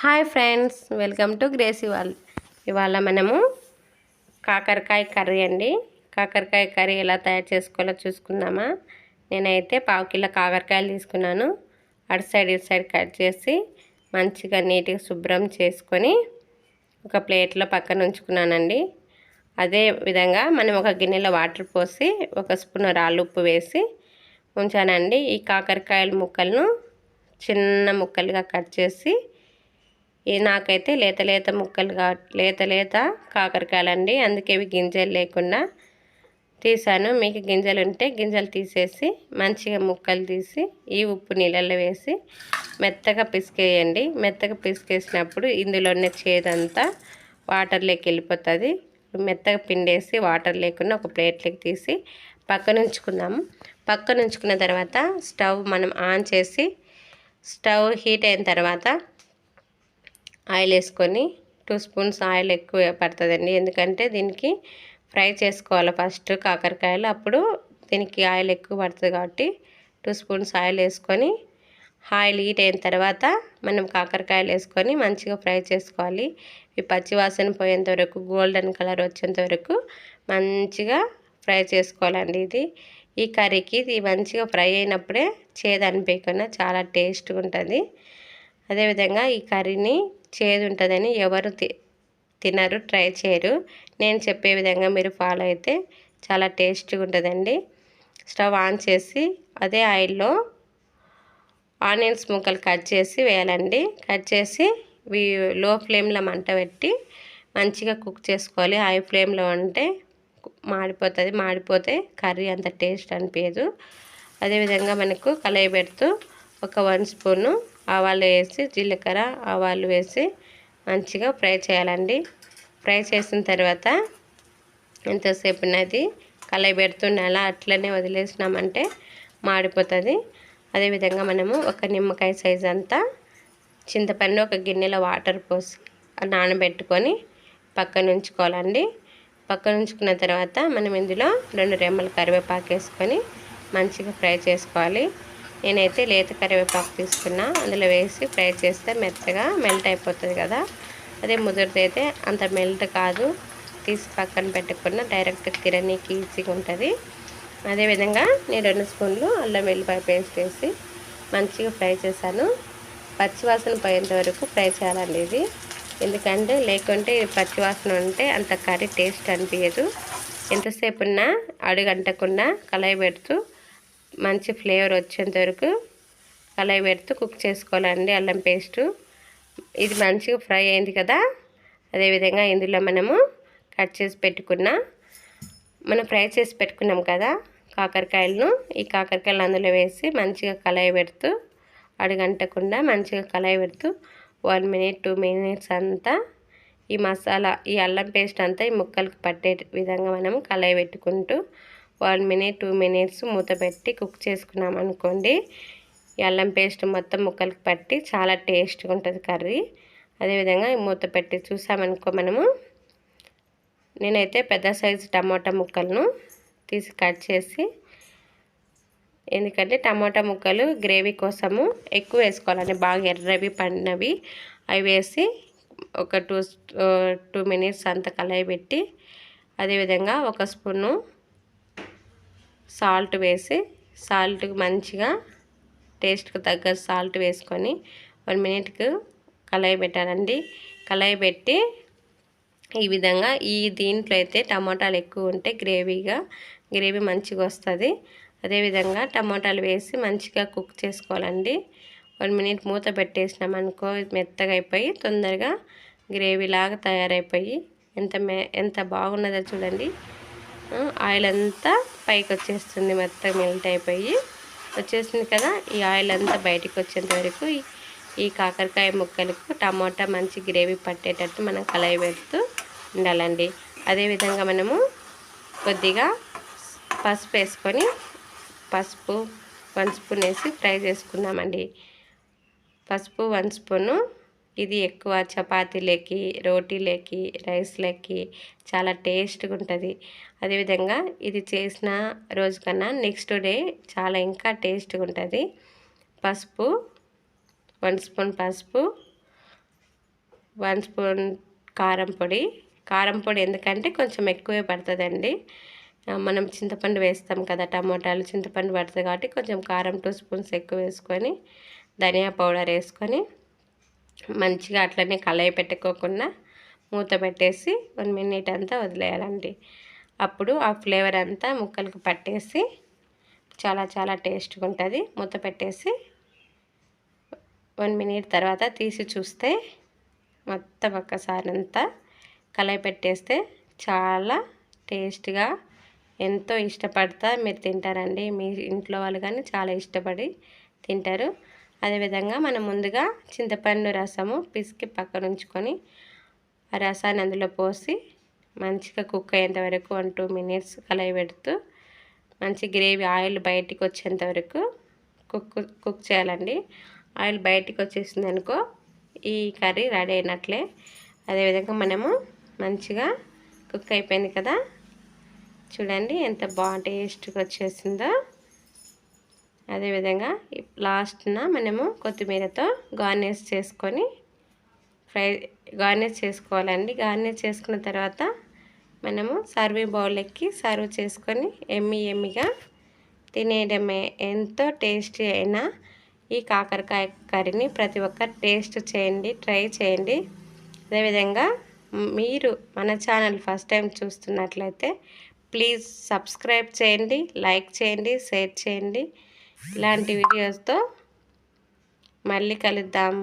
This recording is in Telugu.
Hi friends, welcome to Gracie ఇవాళ మనము కాకరకాయ కర్రీ అండి. కాకరకాయ కర్రీ ఎలా తయారు చేసుకోవాలో చూసుకుందామా. నేనైతే 1/2 కిలో కాకరకాయలు తీసుకున్నాను. అటు సైడ్ ఇటు సైడ్ కట్ చేసి మంచిగా నీట్గా శుభ్రం చేసుకొని ఒక ప్లేట్లో పక్కన ఉంచుకున్నానండి. అదే విధంగా మనం ఒక గిన్నెలో వాటర్ పోసి 1 స్పూన్ రాళ్ళుప్పు వేసి ఉంచానండి. ఈ కాకరకాయల ముక్కలను చిన్న ముక్కలుగా కట్ చేసి నాకైతే లేత ముక్కలుగా లేత కాకరకాయలండి. అందుకే ఇవి గింజలు లేకుండా తీసాను. మీకు గింజలు ఉంటే గింజలు తీసేసి మంచిగా ముక్కలు తీసి ఈ ఉప్పు నీళ్ళల్లో వేసి మెత్తగా పిసికేయండి. మెత్తగా పిసికేసినప్పుడు ఇందులోనే చేదంతా వాటర్లోకి వెళ్ళిపోతుంది. మెత్తగా పిండేసి వాటర్ లేకుండా ఒక ప్లేట్లోకి తీసి పక్కన ఉంచుకుందాము. పక్కన ఉంచుకున్న తర్వాత స్టవ్ మనం ఆన్ చేసి స్టవ్ హీట్ అయిన తర్వాత ఆయిల్ వేసుకొని 2 స్పూన్స్ ఆయిల్ ఎక్కువ పడుతుందండి. ఎందుకంటే దీనికి ఫ్రై చేసుకోవాలి ఫస్ట్ కాకరకాయలు, అప్పుడు దీనికి ఆయిల్ ఎక్కువ పడుతుంది కాబట్టి 2 స్పూన్స్ ఆయిల్ వేసుకొని ఆయిల్ హీట్ అయిన తర్వాత మనం కాకరకాయలు వేసుకొని మంచిగా ఫ్రై చేసుకోవాలి. ఈ పచ్చివాసన పోయేంత వరకు గోల్డెన్ కలర్ వచ్చేంత వరకు మంచిగా ఫ్రై చేసుకోవాలండి. ఈ కర్రీకి ఇది మంచిగా ఫ్రై అయినప్పుడే చేదు అనిపించకుండా చాలా టేస్ట్గా ఉంటుంది. అదేవిధంగా ఈ కర్రీని చేదు ఉంటుందని ఎవరు తినరు, ట్రై చేయరు. నేను చెప్పే విధంగా మీరు ఫాలో అయితే చాలా టేస్ట్గా ఉంటుందండి. స్టవ్ ఆన్ చేసి అదే ఆయిల్లో ఆనియన్స్ ముక్కలు కట్ చేసి వేయాలండి. కట్ చేసి లో ఫ్లేమ్లో మంట పెట్టి మంచిగా కుక్ చేసుకోవాలి. హై ఫ్లేమ్లో ఉంటే మాడిపోతుంది. మాడిపోతే కర్రీ అంత టేస్ట్ అనిపించదు. అదేవిధంగా మనకు కలయి పెడుతూ ఒక 1 స్పూను ఆవాలు వేసి జీలకర్ర ఆవాలు వేసి మంచిగా ఫ్రై చేయాలండి. ఫ్రై చేసిన తర్వాత ఎంతసేపు ఉన్నది కలయి పెడుతుండాల, అట్లనే వదిలేసినామంటే మాడిపోతుంది. అదేవిధంగా మనము ఒక నిమ్మకాయ సైజ్ అంతా చింతపండు ఒక గిన్నెలో వాటర్ పోసి నానబెట్టుకొని పక్కన ఉంచుకోవాలండి. పక్కన ఉంచుకున్న తర్వాత మనం ఇందులో 2 రెమ్మల కరివేపాకు వేసుకొని మంచిగా ఫ్రై చేసుకోవాలి. నేనైతే లేత కరివేపాకు తీసుకున్నా, అందులో వేసి ఫ్రై చేస్తే మెత్తగా మెల్ట్ అయిపోతుంది కదా. అదే ముదిరితే అంత మెల్ట్ కాదు. తీసి పక్కన పెట్టకుండా డైరెక్ట్ తిననీకి ఈజీగా ఉంటుంది. అదేవిధంగా నేను 2 స్పూన్లు అల్లం వెల్లిపాయ పేస్ట్ వేసి మంచిగా ఫ్రై చేశాను. పచ్చివాసన పోయేంత వరకు ఫ్రై చేయాలండి ఇది. ఎందుకంటే లేకుంటే పచ్చివాసన ఉంటే అంత కర్రీ టేస్ట్ అనిపించదు. ఎంతసేపు ఉన్నా అడుగంటకుండా కలయి పెడుతూ మంచి ఫ్లేవర్ వచ్చేంత వరకు కలయి పెడుతూ కుక్ చేసుకోవాలండి. అల్లం పేస్టు ఇది మంచిగా ఫ్రై అయింది కదా. అదేవిధంగా ఇందులో మనము మనం ఫ్రై చేసి పెట్టుకున్నాం కదా కాకరకాయలను, ఈ కాకరకాయలు అందులో వేసి మంచిగా కలయి పెడుతూ అడుగంటకుండా మంచిగా కలయి పెడుతూ 1 మినిట్ 2 మినిట్స్ అంతా ఈ మసాలా ఈ అల్లం పేస్ట్ అంతా ఈ ముక్కలకు పట్టే విధంగా మనం కలయి పెట్టుకుంటూ 1 మినిట్ 2 మినిట్స్ మూత పెట్టి కుక్ చేసుకున్నాం అనుకోండి. ఈ అల్లం పేస్ట్ మొత్తం ముక్కలకు పట్టి చాలా టేస్ట్గా ఉంటుంది కర్రీ. అదేవిధంగా ఈ మూత పెట్టి చూసామనుకో మనము, నేనైతే పెద్ద సైజు టమాటా ముక్కలను తీసి కట్ చేసి, ఎందుకంటే టమాటా ముక్కలు గ్రేవీ కోసము ఎక్కువ వేసుకోవాలండి. బాగా ఎర్రవి పండినవి అవి వేసి ఒక 2 మినిట్స్ అంతా కలయి పెట్టి, అదేవిధంగా 1 స్పూను సాల్ట్ వేసి సాల్ట్కి మంచిగా టేస్ట్కి తగ్గ సాల్ట్ వేసుకొని 1 మినిట్కి కలయి పెట్టానండి. కలయి పెట్టి ఈ విధంగా దీంట్లో అయితే టమాటాలు ఎక్కువ ఉంటే గ్రేవీ మంచిగా వస్తుంది. అదేవిధంగా టమాటాలు వేసి మంచిగా కుక్ చేసుకోవాలండి. 1 మినిట్ మూత పెట్టేసినామనుకో మెత్తగా అయిపోయి తొందరగా గ్రేవీ లాగా తయారైపోయి ఎంత బాగున్నదో చూడండి. ఆయిల్ అంతా పైకి వచ్చేస్తుంది, మెత్తగా మెల్ట్ అయిపోయి వచ్చేసింది కదా. ఈ ఆయిల్ అంతా బయటికి వచ్చేంత వరకు ఈ కాకరకాయ ముక్కలకు టమాటా మంచి గ్రేవీ పట్టేటట్టు మనం కలయి పెడుతూ ఉండాలండి. అదేవిధంగా మనము కొద్దిగా పసుపు వేసుకొని 1 స్పూన్ వేసి ఫ్రై చేసుకుందామండి. పసుపు 1 స్పూను. ఇది ఎక్కువ చపాతీలోకి, రోటీలోకి, రైస్లోకి చాలా టేస్ట్గా ఉంటుంది. అదేవిధంగా ఇది చేసిన రోజు కన్నా నెక్స్ట్ డే చాలా ఇంకా టేస్ట్గా ఉంటుంది. పసుపు 1 స్పూన్ పసుపు, 1 స్పూన్ కారం పొడి ఎందుకంటే కొంచెం ఎక్కువే పడుతుందండి. మనం చింతపండు వేస్తాం కదా, టమోటాలు చింతపండు పడుతుంది కాబట్టి కొంచెం కారం 2 స్పూన్స్ ఎక్కువ వేసుకొని ధనియా పౌడర్ వేసుకొని మంచిగా అట్లనే కలయి పెట్టుకోకుండా మూత పెట్టేసి 1 మినిట్ అంతా వదిలేయాలండి. అప్పుడు ఆ ఫ్లేవర్ అంతా ముక్కలకు పట్టేసి చాలా చాలా టేస్ట్గా ఉంటుంది. మూత పెట్టేసి 1 మినిట్ తర్వాత తీసి చూస్తే మొత్తం ఒక్కసారి అంతా కలయి పెట్టేస్తే చాలా టేస్ట్గా ఎంతో ఇష్టపడతా మీరు తింటారండి. మీ ఇంట్లో వాళ్ళు కానీ చాలా ఇష్టపడి తింటారు. అదేవిధంగా మనం ముందుగా చింతపండు రసము పిసికి పక్కన ఉంచుకొని ఆ రసాన్ని అందులో పోసి మంచిగా కుక్ అయ్యేంత వరకు 1-2 మినిట్స్ కలయి పెడుతూ మంచి గ్రేవీ ఆయిల్ బయటికి వచ్చేంత వరకు కుక్ చేయాలండి. ఆయిల్ బయటికి వచ్చేసింది అనుకో ఈ కర్రీ రెడీ అయినట్లే. అదేవిధంగా మనము మంచిగా కుక్ అయిపోయింది కదా, చూడండి ఎంత బాగా టేస్ట్గా వచ్చేసిందో. అదేవిధంగా లాస్ట్న మనము కొత్తిమీరతో గార్నిష్ చేసుకొని గార్నిష్ చేసుకోవాలండి. గార్నిష్ చేసుకున్న తర్వాత మనము సర్వింగ్ బౌల్లోకి సర్వ్ చేసుకొని ఎమ్మిగా తినేయడమే. ఎంతో టేస్టీ అయిన ఈ కాకరకాయ కర్రీని ప్రతి ఒక్కరు టేస్ట్ చేయండి, ట్రై చేయండి. అదేవిధంగా మీరు మన ఛానల్ ఫస్ట్ టైం చూస్తున్నట్లయితే ప్లీజ్ సబ్స్క్రైబ్ చేయండి, లైక్ చేయండి, షేర్ చేయండి. ఇలాంటి వీడియోస్తో మళ్ళీ కలుద్దాం.